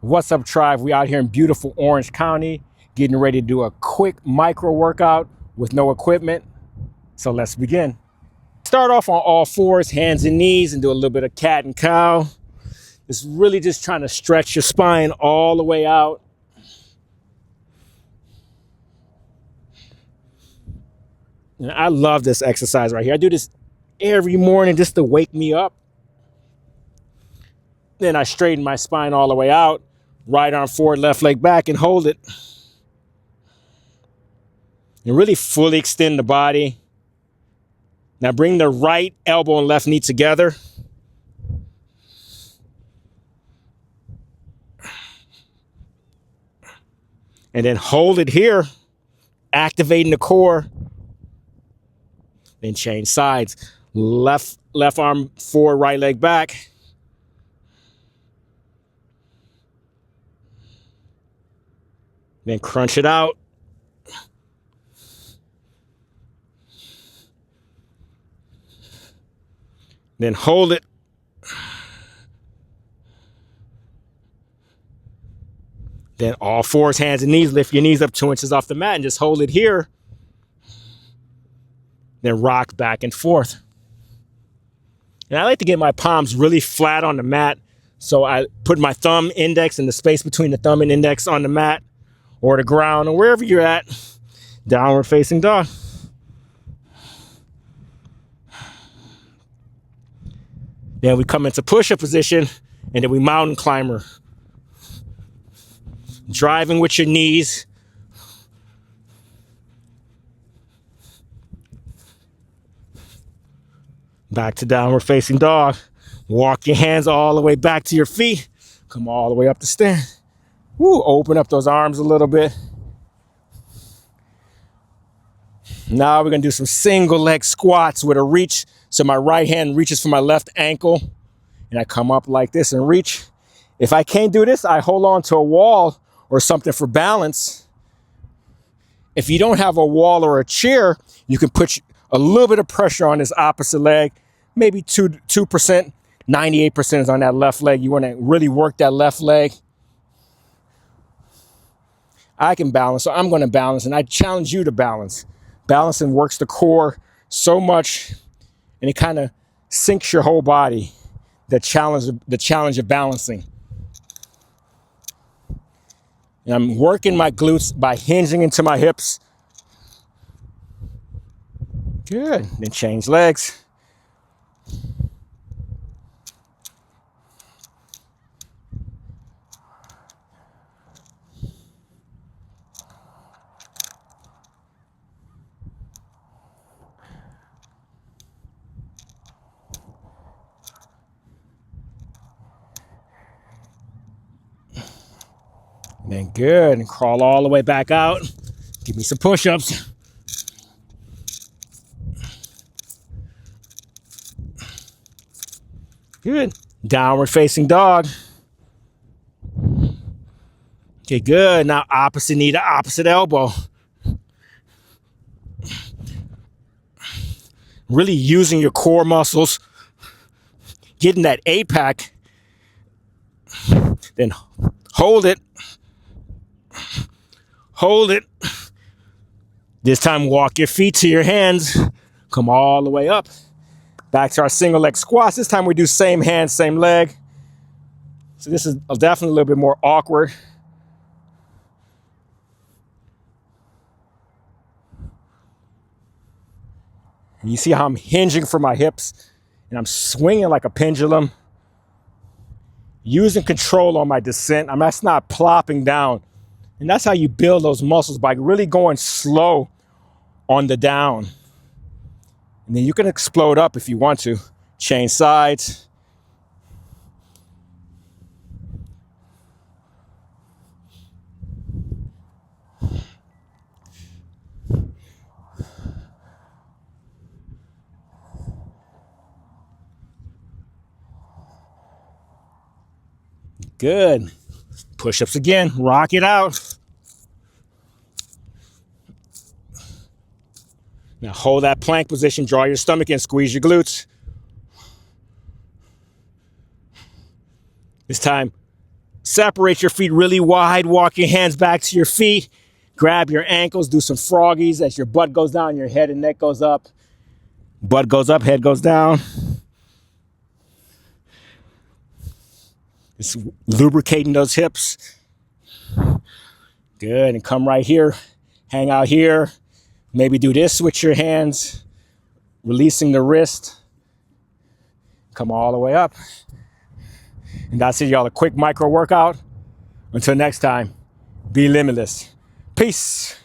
What's up, tribe? We out here in beautiful Orange County, getting ready to do a quick micro workout with no equipment. So let's begin. Start off on all fours, hands and knees, and do a little bit of cat and cow. It's really just trying to stretch your spine all the way out. And I love this exercise right here. I do this every morning just to wake me up. Then I straighten my spine all the way out. Right arm forward, left leg back, and hold it. And really fully extend the body. Now bring the right elbow and left knee together. And then hold it here, activating the core. Then change sides. Left arm forward, right leg back. Then crunch it out. Then hold it. Then all fours, hands and knees. Lift your knees up 2 inches off the mat and just hold it here. Then rock back and forth. And I like to get my palms really flat on the mat. So I put my thumb, index, in the space between the thumb and index on the mat or the ground or wherever you're at. Downward facing dog. Then we come into push-up position, and then we mountain climber. Driving with your knees. Back to downward facing dog. Walk your hands all the way back to your feet. Come all the way up the stand. Woo, open up those arms a little bit. Now we're gonna do some single leg squats with a reach. So my right hand reaches for my left ankle and I come up like this and reach. If I can't do this, I hold on to a wall or something for balance. If you don't have a wall or a chair, you can put a little bit of pressure on this opposite leg, maybe 2%, 98% is on that left leg. You wanna really work that left leg. I can balance, so I'm gonna balance, and I challenge you to balance. Balancing works the core so much, and it kind of sinks your whole body, the challenge of balancing. And I'm working my glutes by hinging into my hips. Good, then change legs. Then good, and crawl all the way back out. Give me some push-ups. Good, downward facing dog. Okay, good, now opposite knee to opposite elbow. Really using your core muscles, getting that APAC. Then hold it. Hold it. This time, walk your feet to your hands. Come all the way up. Back to our single leg squats. This time we do same hand, same leg. So this is definitely a little bit more awkward. And you see how I'm hinging for my hips and I'm swinging like a pendulum. Using control on my descent. That's not plopping down. And that's how you build those muscles, by really going slow on the down. And then you can explode up if you want to. Change sides. Good. Push-ups again. Rock it out. Now hold that plank position. Draw your stomach in. Squeeze your glutes. This time, Separate your feet really wide. Walk your hands back to your feet. Grab your ankles. Do some froggies as your butt goes down, your head and neck goes up. Butt goes up, head goes down. Just lubricating those hips. Good. And come right here. Hang out here. Maybe do this with your hands. Releasing the wrist. Come all the way up. And that's it, y'all. A quick micro workout. Until next time, be limitless. Peace.